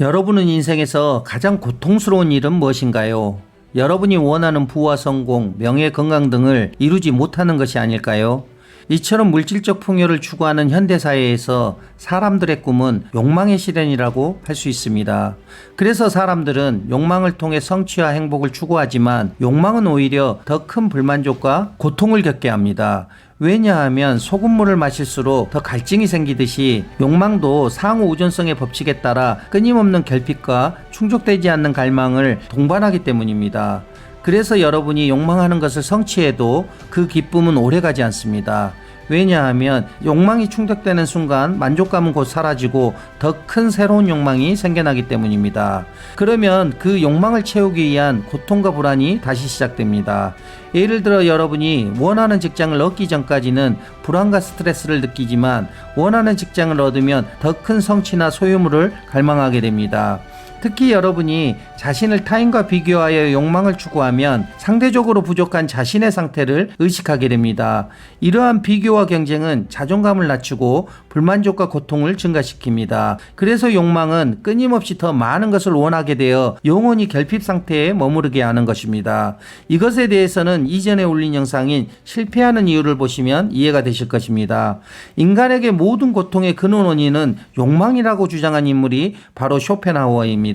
여러분은 인생에서 가장 고통스러운 일은 무엇인가요? 여러분이 원하는 부와 성공, 명예, 건강 등을 이루지 못하는 것이 아닐까요? 이처럼 물질적 풍요를 추구하는 현대사회에서 사람들의 꿈은 욕망의 실현이라고 할 수 있습니다. 그래서 사람들은 욕망을 통해 성취와 행복을 추구하지만 욕망은 오히려 더 큰 불만족과 고통을 겪게 합니다. 왜냐하면 소금물을 마실수록 더 갈증이 생기듯이 욕망도 상호 우존성의 법칙에 따라 끊임없는 결핍과 충족되지 않는 갈망을 동반하기 때문입니다. 그래서 여러분이 욕망하는 것을 성취해도 그 기쁨은 오래가지 않습니다. 왜냐하면 욕망이 충족되는 순간 만족감은 곧 사라지고 더 큰 새로운 욕망이 생겨나기 때문입니다. 그러면 그 욕망을 채우기 위한 고통과 불안이 다시 시작됩니다. 예를 들어 여러분이 원하는 직장을 얻기 전까지는 불안과 스트레스를 느끼지만 원하는 직장을 얻으면 더 큰 성취나 소유물을 갈망하게 됩니다. 특히 여러분이 자신을 타인과 비교하여 욕망을 추구하면 상대적으로 부족한 자신의 상태를 의식하게 됩니다. 이러한 비교와 경쟁은 자존감을 낮추고 불만족과 고통을 증가시킵니다. 그래서 욕망은 끊임없이 더 많은 것을 원하게 되어 영원히 결핍 상태에 머무르게 하는 것입니다. 이것에 대해서는 이전에 올린 영상인 실패하는 이유를 보시면 이해가 되실 것입니다. 인간에게 모든 고통의 근원 원인은 욕망이라고 주장한 인물이 바로 쇼펜하우어입니다.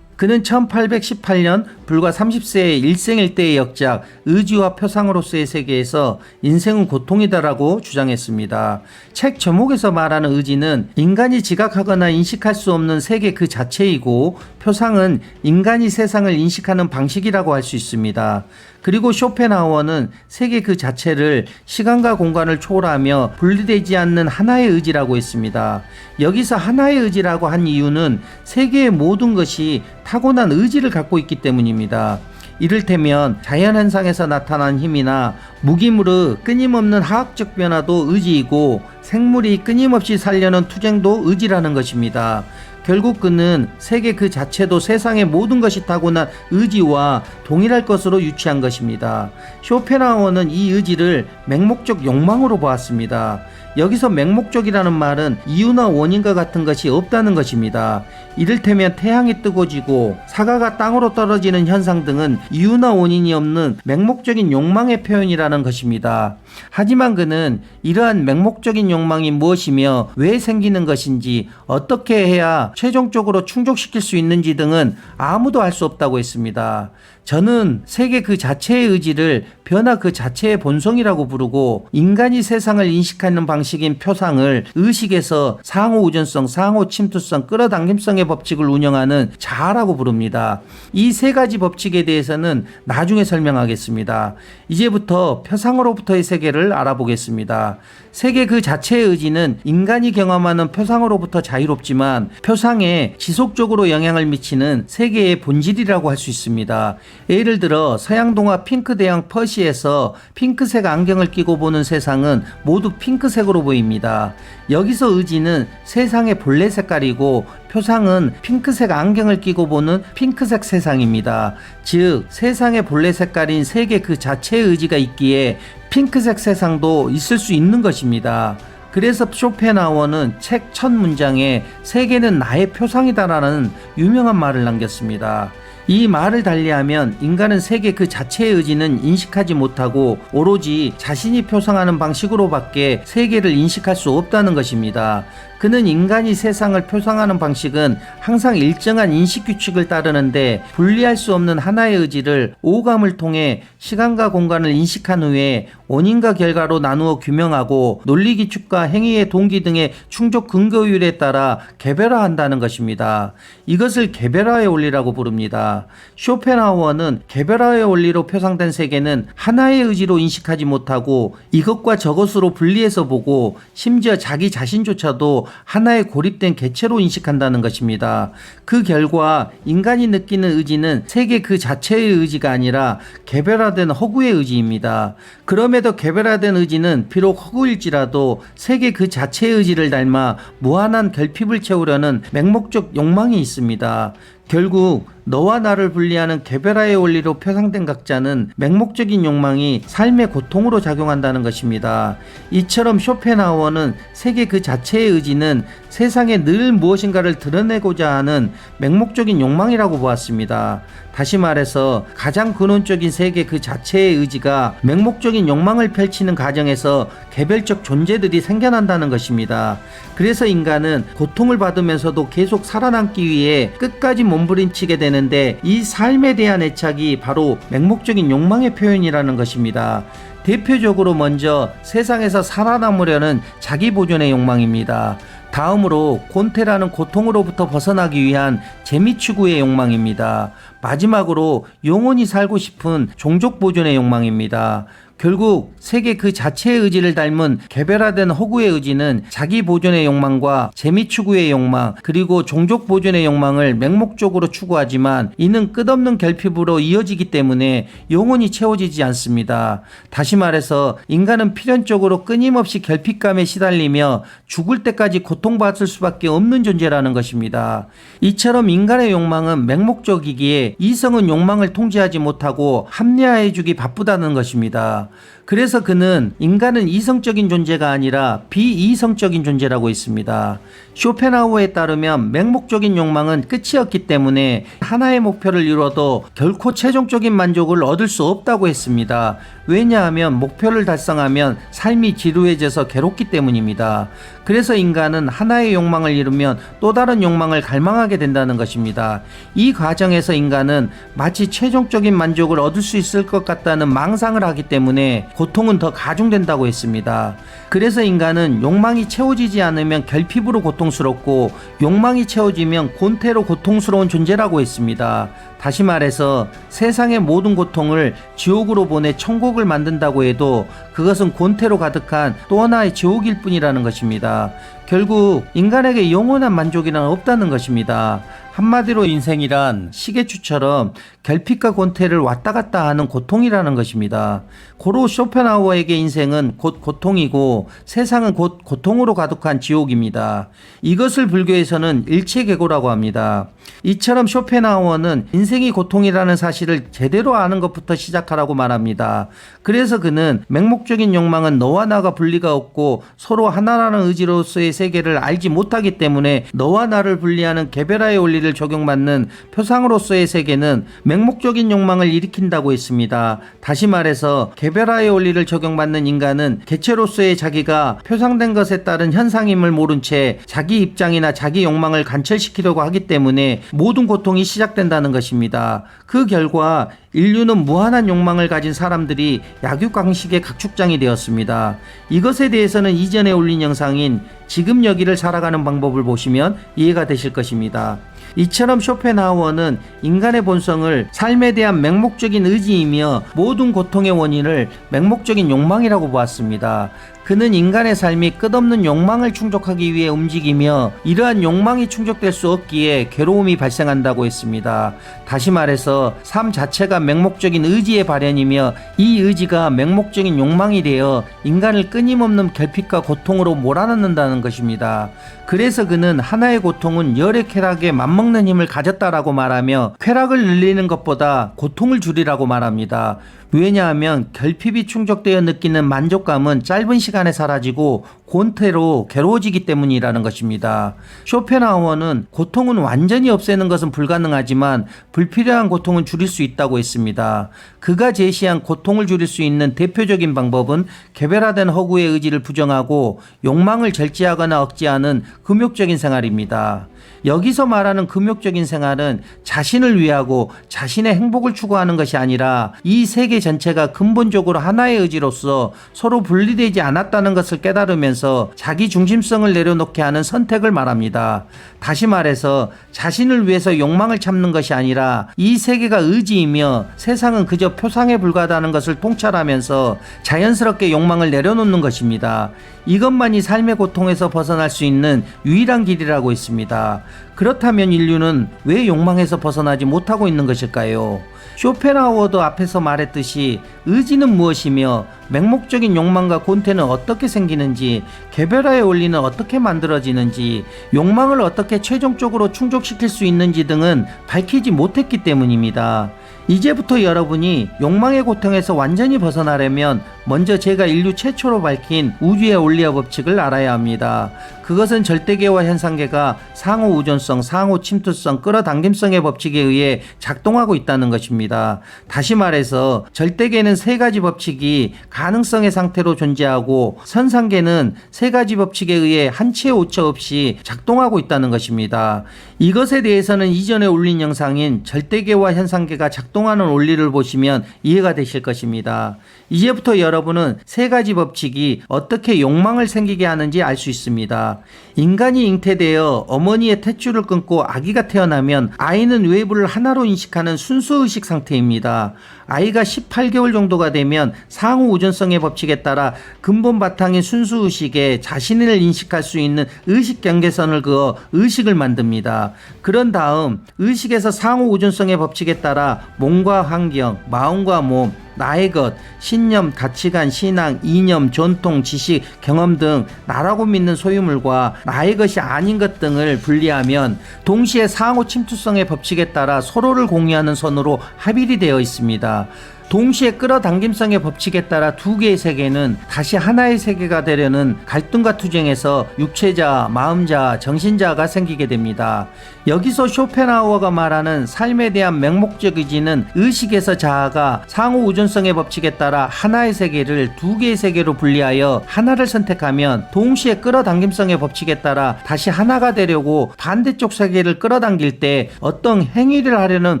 그는 1818년 불과 30세의 일생일대의 역작 의지와 표상으로서의 세계에서 인생은 고통이다라고 주장했습니다. 책 제목에서 말하는 의지는 인간이 지각하거나 인식할 수 없는 세계 그 자체이고 표상은 인간이 세상을 인식하는 방식이라고 할 수 있습니다. 그리고 쇼펜하우어는 세계 그 자체를 시간과 공간을 초월하며 분리되지 않는 하나의 의지라고 했습니다. 여기서 하나의 의지라고 한 이유는 세계의 모든 것이 타고난 의지를 갖고 있기 때문입니다. 이를테면 자연현상에서 나타난 힘이나 무기물의 끊임없는 화학적 변화도 의지이고 생물이 끊임없이 살려는 투쟁도 의지라는 것입니다. 결국 그는 세계 그 자체도 세상의 모든 것이 타고난 의지와 동일할 것으로 유추한 것입니다. 쇼펜하우어는 이 의지를 맹목적 욕망으로 보았습니다. 여기서 맹목적이라는 말은 이유나 원인과 같은 것이 없다는 것입니다. 이를테면 태양이 뜨고 지고 사과가 땅으로 떨어지는 현상 등은 이유나 원인이 없는 맹목적인 욕망의 표현이라는 것입니다. 하지만 그는 이러한 맹목적인 욕망이 무엇이며 왜 생기는 것인지 어떻게 해야 최종적으로 충족시킬 수 있는지 등은 아무도 알 수 없다고 했습니다. 저는 세계 그 자체의 의지를 변화 그 자체의 본성이라고 부르고 인간이 세상을 인식하는 방식인 표상을 의식에서 상호 우전성, 상호 침투성, 끌어당김성의 법칙을 운영하는 자아라고 부릅니다. 이 세 가지 법칙에 대해서는 나중에 설명하겠습니다. 이제부터 표상으로부터의 세계를 알아보겠습니다. 세계 그 자체의 의지는 인간이 경험하는 표상으로부터 자유롭지만 표상에 지속적으로 영향을 미치는 세계의 본질이라고 할 수 있습니다. 예를 들어 서양 동화 핑크 대왕 퍼시에서 핑크색 안경을 끼고 보는 세상은 모두 핑크색으로 보입니다. 여기서 의지는 세상의 본래 색깔이고 표상은 핑크색 안경을 끼고 보는 핑크색 세상입니다. 즉 세상의 본래 색깔인 세계 그 자체의 의지가 있기에 핑크색 세상도 있을 수 있는 것입니다. 그래서 쇼펜하우어는 책 첫 문장에 세계는 나의 표상이다라는 유명한 말을 남겼습니다. 이 말을 달리하면 인간은 세계 그 자체의 의지는 인식하지 못하고 오로지 자신이 표상하는 방식으로밖에 세계를 인식할 수 없다는 것입니다. 그는 인간이 세상을 표상하는 방식은 항상 일정한 인식 규칙을 따르는데 분리할 수 없는 하나의 의지를 오감을 통해 시간과 공간을 인식한 후에 원인과 결과로 나누어 규명하고 논리 기축과 행위의 동기 등의 충족 근거율에 따라 개별화한다는 것입니다. 이것을 개별화의 원리라고 부릅니다. 쇼펜하우어는 개별화의 원리로 표상된 세계는 하나의 의지로 인식하지 못하고 이것과 저것으로 분리해서 보고 심지어 자기 자신조차도 하나의 고립된 개체로 인식한다는 것입니다. 그 결과 인간이 느끼는 의지는 세계 그 자체의 의지가 아니라 개별화된 허구의 의지입니다. 그럼에도 개별화된 의지는 비록 허구일지라도 세계 그 자체의 의지를 닮아 무한한 결핍을 채우려는 맹목적 욕망이 있습니다. 결국 너와 나를 분리하는 개별화의 원리로 표상된 각자는 맹목적인 욕망이 삶의 고통으로 작용한다는 것입니다. 이처럼 쇼펜하우어는 세계 그 자체의 의지는 세상에 늘 무엇인가를 드러내고자 하는 맹목적인 욕망이라고 보았습니다. 다시 말해서 가장 근원적인 세계 그 자체의 의지가 맹목적인 욕망을 펼치는 과정에서 개별적 존재들이 생겨난다는 것입니다. 그래서 인간은 고통을 받으면서도 계속 살아남기 위해 끝까지 몸부림치게 되는데 이 삶에 대한 애착이 바로 맹목적인 욕망의 표현이라는 것입니다. 대표적으로 먼저 세상에서 살아남으려는 자기 보존의 욕망입니다. 다음으로 곤태라는 고통으로부터 벗어나기 위한 재미 추구의 욕망입니다. 마지막으로 영원히 살고 싶은 종족 보존의 욕망입니다. 결국 세계 그 자체의 의지를 닮은 개별화된 허구의 의지는 자기 보존의 욕망과 재미 추구의 욕망 그리고 종족 보존의 욕망을 맹목적으로 추구하지만 이는 끝없는 결핍으로 이어지기 때문에 영원히 채워지지 않습니다. 다시 말해서 인간은 필연적으로 끊임없이 결핍감에 시달리며 죽을 때까지 고통받을 수밖에 없는 존재라는 것입니다. 이처럼 인간의 욕망은 맹목적이기에 이성은 욕망을 통제하지 못하고 합리화해주기 바쁘다는 것입니다. 그래서 그는 인간은 이성적인 존재가 아니라 비이성적인 존재라고 했습니다. 쇼펜하우어에 따르면 맹목적인 욕망은 끝이 없기 때문에 하나의 목표를 이뤄도 결코 최종적인 만족을 얻을 수 없다고 했습니다. 왜냐하면 목표를 달성하면 삶이 지루해져서 괴롭기 때문입니다. 그래서 인간은 하나의 욕망을 이루면 또 다른 욕망을 갈망하게 된다는 것입니다. 이 과정에서 인간은 마치 최종적인 만족을 얻을 수 있을 것 같다는 망상을 하기 때문에 고통은 더 가중된다고 했습니다. 그래서 인간은 욕망이 채워지지 않으면 결핍으로 고통스럽고 욕망이 채워지면 곤태로 고통스러운 존재라고 했습니다. 다시 말해서 세상의 모든 고통을 지옥으로 보내 천국을 만든다고 해도 그것은 곤태로 가득한 또 하나의 지옥일 뿐이라는 것입니다. 결국 인간에게 영원한 만족이란 없다는 것입니다. 한마디로 인생이란 시계추처럼 결핍과 곤태를 왔다 갔다 하는 고통이라는 것입니다. 고로 쇼펜하우어에게 인생은 곧 고통이고 세상은 곧 고통으로 가득한 지옥입니다. 이것을 불교에서는 일체계고라고 합니다. 이처럼 쇼펜하우어는 인생이 고통이라는 사실을 제대로 아는 것부터 시작하라고 말합니다. 그래서 그는 맹목적인 욕망은 너와 나가 분리가 없고 서로 하나라는 의지로서의 세계를 알지 못하기 때문에 너와 나를 분리하는 개별화의 원리를 적용받는 표상으로서의 세계는 맹목적인 욕망을 일으킨다고 했습니다. 다시 말해서 개별화의 원리를 적용받는 인간은 개체로서의 자기가 표상된 것에 따른 현상임을 모른 채 자기 입장이나 자기 욕망을 관철시키려고 하기 때문에 모든 고통이 시작된다는 것입니다. 그 결과 인류는 무한한 욕망을 가진 사람들이 약육강식의 각축장이 되었습니다. 이것에 대해서는 이전에 올린 영상인 지금 여기를 살아가는 방법을 보시면 이해가 되실 것입니다. 이처럼 쇼펜하우어는 인간의 본성을 삶에 대한 맹목적인 의지이며 모든 고통의 원인을 맹목적인 욕망이라고 보았습니다. 그는 인간의 삶이 끝없는 욕망을 충족하기 위해 움직이며 이러한 욕망이 충족될 수 없기에 괴로움이 발생한다고 했습니다. 다시 말해서 삶 자체가 맹목적인 의지의 발현이며 이 의지가 맹목적인 욕망이 되어 인간을 끊임없는 결핍과 고통으로 몰아넣는다는 것입니다. 그래서 그는 하나의 고통은 열의 쾌락에 맞먹는 힘을 가졌다라고 말하며 쾌락을 늘리는 것보다 고통을 줄이라고 말합니다. 왜냐하면 결핍이 충족되어 느끼는 만족감은 짧은 시간에 사라지고 곤태로 괴로워지기 때문이라는 것입니다. 쇼펜하우어는 고통은 완전히 없애는 것은 불가능하지만 불필요한 고통은 줄일 수 있다고 했습니다. 그가 제시한 고통을 줄일 수 있는 대표적인 방법은 개별화된 허구의 의지를 부정하고 욕망을 절제하거나 억제하는 금욕적인 생활입니다. 여기서 말하는 금욕적인 생활은 자신을 위하고 자신의 행복을 추구하는 것이 아니라 이 세계 전체가 근본적으로 하나의 의지로서 서로 분리되지 않았다는 것을 깨달으면서 자기 중심성을 내려놓게 하는 선택을 말합니다. 다시 말해서 자신을 위해서 욕망을 참는 것이 아니라 이 세계가 의지이며 세상은 그저 표상에 불과하다는 것을 통찰하면서 자연스럽게 욕망을 내려놓는 것입니다. 이것만이 삶의 고통에서 벗어날 수 있는 유일한 길이라고 했습니다. 그렇다면 인류는 왜 욕망에서 벗어나지 못하고 있는 것일까요? 쇼펜하우어도 앞에서 말했듯이 의지는 무엇이며 맹목적인 욕망과 권태는 어떻게 생기는지, 개별화의 원리는 어떻게 만들어지는지, 욕망을 어떻게 최종적으로 충족시킬 수 있는지 등은 밝히지 못했기 때문입니다. 이제부터 여러분이 욕망의 고통에서 완전히 벗어나려면 먼저 제가 인류 최초로 밝힌 우주의 원리와 법칙을 알아야 합니다. 그것은 절대계와 현상계가 상호 우존성, 상호 침투성, 끌어당김성의 법칙에 의해 작동하고 있다는 것입니다. 다시 말해서 절대계는 세 가지 법칙이 가능성의 상태로 존재하고, 선상계는 세 가지 법칙에 의해 한치의 오차 없이 작동하고 있다는 것입니다. 이것에 대해서는 이전에 올린 영상인 절대계와 현상계가 작동하는 원리를 보시면 이해가 되실 것입니다. 이제부터 여러분은 세 가지 법칙이 어떻게 욕망을 생기게 하는지 알 수 있습니다. 인간이 잉태되어 어머니의 탯줄을 끊고 아기가 태어나면 아이는 외부를 하나로 인식하는 순수의식 상태입니다. 아이가 18개월 정도가 되면 상호 우존성의 법칙에 따라 근본 바탕인 순수의식에 자신을 인식할 수 있는 의식 경계선을 그어 의식을 만듭니다. 그런 다음 의식에서 상호 우존성의 법칙에 따라 몸과 환경, 마음과 몸, 나의 것, 신념, 가치관, 신앙, 이념, 전통, 지식, 경험 등 나라고 믿는 소유물과 나의 것이 아닌 것 등을 분리하면 동시에 상호 침투성의 법칙에 따라 서로를 공유하는 선으로 합일이 되어 있습니다. 동시에 끌어당김성의 법칙에 따라 두 개의 세계는 다시 하나의 세계가 되려는 갈등과 투쟁에서 육체자, 마음자, 정신자가 생기게 됩니다. 여기서 쇼펜하우어가 말하는 삶에 대한 맹목적 의지는 의식에서 자아가 상호 우존성의 법칙에 따라 하나의 세계를 두 개의 세계로 분리하여 하나를 선택하면 동시에 끌어당김성의 법칙에 따라 다시 하나가 되려고 반대쪽 세계를 끌어당길 때 어떤 행위를 하려는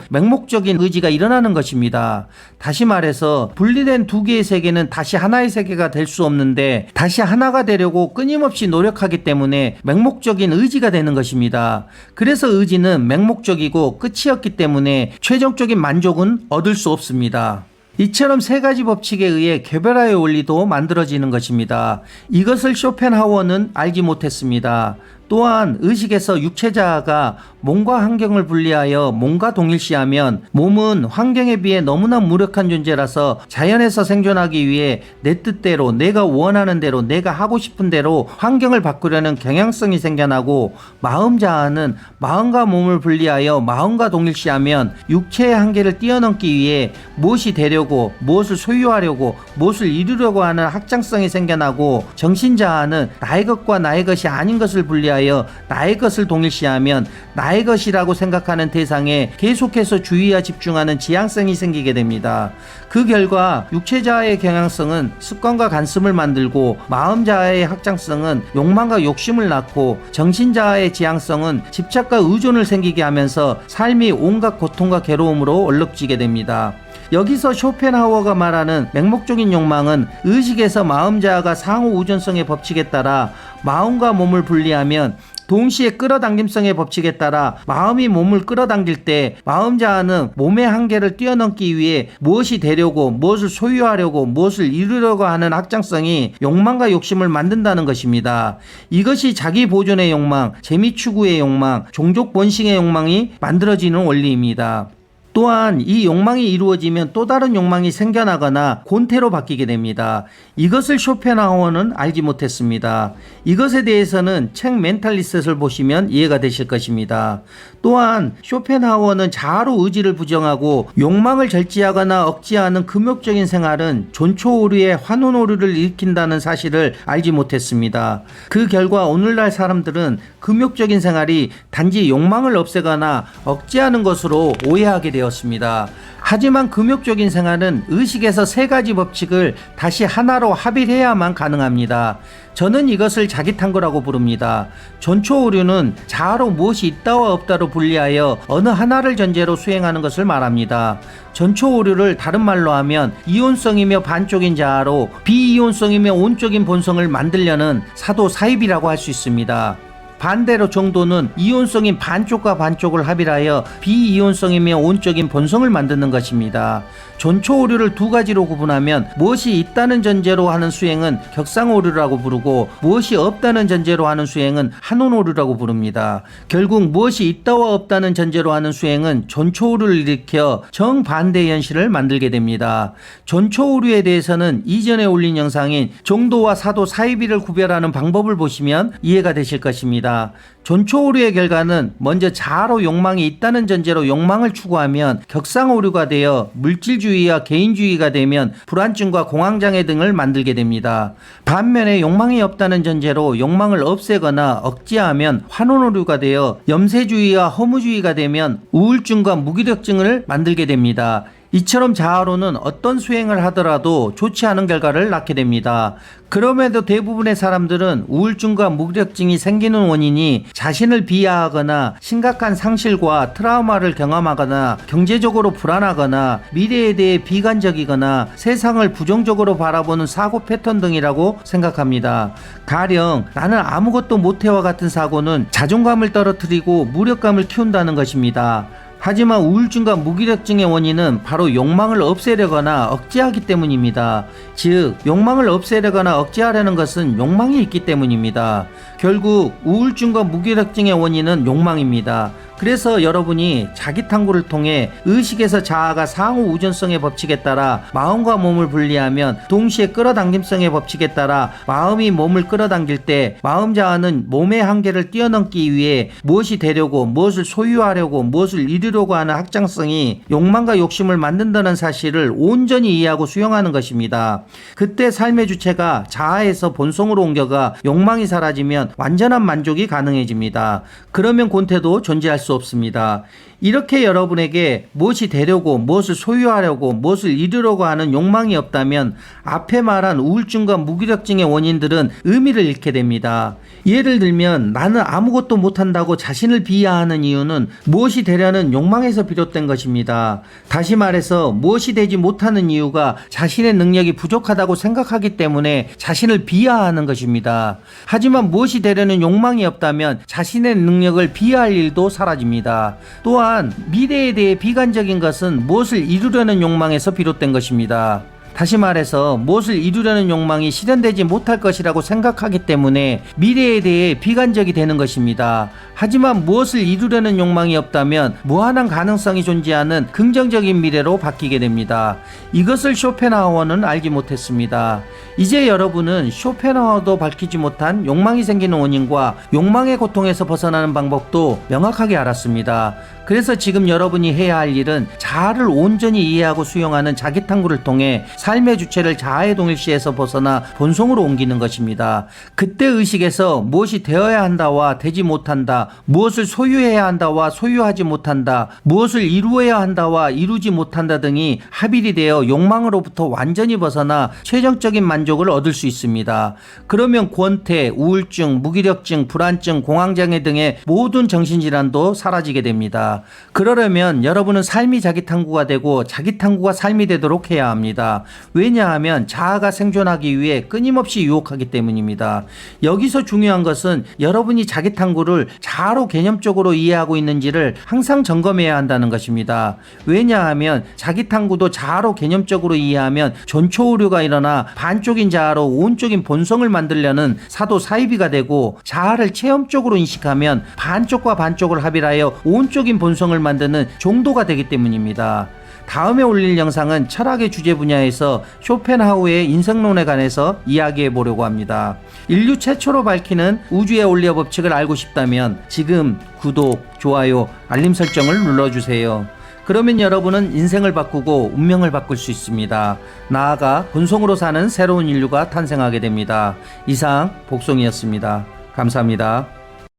맹목적인 의지가 일어나는 것입니다. 다시 말해서 분리된 두 개의 세계는 다시 하나의 세계가 될 수 없는데 다시 하나가 되려고 끊임없이 노력하기 때문에 맹목적인 의지가 되는 것입니다. 그래서 의지는 맹목적이고 끝이 없기 때문에 최종적인 만족은 얻을 수 없습니다. 이처럼 세 가지 법칙에 의해 개별화의 원리도 만들어지는 것입니다. 이것을 쇼펜하우어는 알지 못했습니다. 또한 의식에서 육체자아가 몸과 환경을 분리하여 몸과 동일시하면 몸은 환경에 비해 너무나 무력한 존재라서 자연에서 생존하기 위해 내 뜻대로, 내가 원하는 대로, 내가 하고 싶은 대로 환경을 바꾸려는 경향성이 생겨나고, 마음자아는 마음과 몸을 분리하여 마음과 동일시하면 육체의 한계를 뛰어넘기 위해 무엇이 되려고, 무엇을 소유하려고, 무엇을 이루려고 하는 확장성이 생겨나고, 정신자아는 나의 것과 나의 것이 아닌 것을 분리하여 나의 것을 동일시하면 나의 것이라고 생각하는 대상에 계속해서 주의와 집중하는 지향성이 생기게 됩니다. 그 결과 육체자아의 경향성은 습관과 간습을 만들고, 마음자아의 확장성은 욕망과 욕심을 낳고, 정신자아의 지향성은 집착과 의존을 생기게 하면서 삶이 온갖 고통과 괴로움으로 얼룩지게 됩니다. 여기서 쇼펜하우어가 말하는 맹목적인 욕망은 의식에서 마음자아가 상호 우존성의 법칙에 따라 마음과 몸을 분리하면 동시에 끌어당김성의 법칙에 따라 마음이 몸을 끌어당길 때 마음자아는 몸의 한계를 뛰어넘기 위해 무엇이 되려고, 무엇을 소유하려고, 무엇을 이루려고 하는 확장성이 욕망과 욕심을 만든다는 것입니다. 이것이 자기 보존의 욕망, 재미 추구의 욕망, 종족 번식의 욕망이 만들어지는 원리입니다. 또한 이 욕망이 이루어지면 또 다른 욕망이 생겨나거나 곤태로 바뀌게 됩니다. 이것을 쇼펜하우어는 알지 못했습니다. 이것에 대해서는 책 멘탈리셋을 보시면 이해가 되실 것입니다. 또한 쇼펜하우어는 자아로 의지를 부정하고 욕망을 절제하거나 억제하는 금욕적인 생활은 존초 오류의 환원 오류를 일으킨다는 사실을 알지 못했습니다. 그 결과 오늘날 사람들은 금욕적인 생활이 단지 욕망을 없애거나 억제하는 것으로 오해하게 되었습니다. 하지만 금욕적인 생활은 의식에서 세 가지 법칙을 다시 하나로 합일해야만 가능합니다. 저는 이것을 자기탐구라고 부릅니다. 존초 오류는 자아로 무엇이 있다와 없다로 분리하여 어느 하나를 전제로 수행하는 것을 말합니다. 존초 오류를 다른 말로 하면 이온성이며 반쪽인 자아로 비이온성이며 온적인 본성을 만들려는 사도 사입이라고 할 수 있습니다. 반대로 정도는 이온성인 반쪽과 반쪽을 합일하여 비이온성이며 온적인 본성을 만드는 것입니다. 전초 오류를 두 가지로 구분하면 무엇이 있다는 전제로 하는 수행은 격상 오류라고 부르고 무엇이 없다는 전제로 하는 수행은 한온 오류라고 부릅니다. 결국 무엇이 있다와 없다는 전제로 하는 수행은 전초 오류를 일으켜 정반대의 현실을 만들게 됩니다. 전초 오류에 대해서는 이전에 올린 영상인 정도와 사도 사이비를 구별하는 방법을 보시면 이해가 되실 것입니다. 전초 오류의 결과는 먼저 자아로 욕망이 있다는 전제로 욕망을 추구하면 격상 오류가 되어 물질주의와 개인주의가 되면 불안증과 공황장애 등을 만들게 됩니다. 반면에 욕망이 없다는 전제로 욕망을 없애거나 억제하면 환원 오류가 되어 염세주의와 허무주의가 되면 우울증과 무기력증을 만들게 됩니다. 이처럼 자아로는 어떤 수행을 하더라도 좋지 않은 결과를 낳게 됩니다. 그럼에도 대부분의 사람들은 우울증과 무기력증이 생기는 원인이 자신을 비하하거나 심각한 상실과 트라우마를 경험하거나 경제적으로 불안하거나 미래에 대해 비관적이거나 세상을 부정적으로 바라보는 사고 패턴 등이라고 생각합니다. 가령 나는 아무것도 못해와 같은 사고는 자존감을 떨어뜨리고 무력감을 키운다는 것입니다. 하지만 우울증과 무기력증의 원인은 바로 욕망을 없애려거나 억제하기 때문입니다. 즉, 욕망을 없애려거나 억제하려는 것은 욕망이 있기 때문입니다. 결국 우울증과 무기력증의 원인은 욕망입니다. 그래서 여러분이 자기 탐구를 통해 의식에서 자아가 상호 우전성의 법칙에 따라 마음과 몸을 분리하면 동시에 끌어당김성의 법칙에 따라 마음이 몸을 끌어당길 때 마음 자아는 몸의 한계를 뛰어넘기 위해 무엇이 되려고 무엇을 소유하려고 무엇을 이루려고 하는 확장성이 욕망과 욕심을 만든다는 사실을 온전히 이해하고 수용하는 것입니다. 그때 삶의 주체가 자아에서 본성으로 옮겨가 욕망이 사라지면 완전한 만족이 가능해집니다. 그러면 권태도 존재할 수 없습니다. 이렇게 여러분에게 무엇이 되려고 무엇을 소유하려고 무엇을 이루려고 하는 욕망이 없다면 앞에 말한 우울증과 무기력증의 원인들은 의미를 잃게 됩니다. 예를 들면 나는 아무것도 못한다고 자신을 비하하는 이유는 무엇이 되려는 욕망에서 비롯된 것입니다. 다시 말해서 무엇이 되지 못하는 이유가 자신의 능력이 부족하다고 생각하기 때문에 자신을 비하하는 것입니다. 하지만 무엇이 되려는 욕망이 없다면 자신의 능력을 비하할 일도 사라집니다. 또한 미래에 대해 비관적인 것은 무엇을 이루려는 욕망에서 비롯된 것입니다. 다시 말해서 무엇을 이루려는 욕망이 실현되지 못할 것이라고 생각하기 때문에 미래에 대해 비관적이 되는 것입니다. 하지만 무엇을 이루려는 욕망이 없다면 무한한 가능성이 존재하는 긍정적인 미래로 바뀌게 됩니다. 이것을 쇼펜하우어는 알지 못했습니다. 이제 여러분은 쇼펜하우어도 밝히지 못한 욕망이 생기는 원인과 욕망의 고통에서 벗어나는 방법도 명확하게 알았습니다. 그래서 지금 여러분이 해야 할 일은 자아를 온전히 이해하고 수용하는 자기 탐구를 통해 삶의 주체를 자아의 동일시에서 벗어나 본성으로 옮기는 것입니다. 그때 의식에서 무엇이 되어야 한다와 되지 못한다, 무엇을 소유해야 한다와 소유하지 못한다, 무엇을 이루어야 한다와 이루지 못한다 등이 합일이 되어 욕망으로부터 완전히 벗어나 최종적인 만족을 얻을 수 있습니다. 그러면 권태, 우울증, 무기력증, 불안증, 공황장애 등의 모든 정신질환도 사라지게 됩니다. 그러려면 여러분은 삶이 자기 탐구가 되고 자기 탐구가 삶이 되도록 해야 합니다. 왜냐하면 자아가 생존하기 위해 끊임없이 유혹하기 때문입니다. 여기서 중요한 것은 여러분이 자기 탐구를 자아로 개념적으로 이해하고 있는지를 항상 점검해야 한다는 것입니다. 왜냐하면 자기 탐구도 자아로 개념적으로 이해하면 전초 오류가 일어나 반쪽인 자아로 온적인 본성을 만들려는 사도 사이비가 되고, 자아를 체험적으로 인식하면 반쪽과 반쪽을 합일하여 온적인 본성을 만드는 종도가 되기 때문입니다. 다음에 올릴 영상은 철학의 주제 분야에서 쇼펜하우어의 인생론에 관해서 이야기해 보려고 합니다. 인류 최초로 밝히는 우주의 원리와 법칙을 알고 싶다면 지금 구독, 좋아요, 알림 설정을 눌러주세요. 그러면 여러분은 인생을 바꾸고 운명을 바꿀 수 있습니다. 나아가 본성으로 사는 새로운 인류가 탄생하게 됩니다. 이상 복송이었습니다. 감사합니다.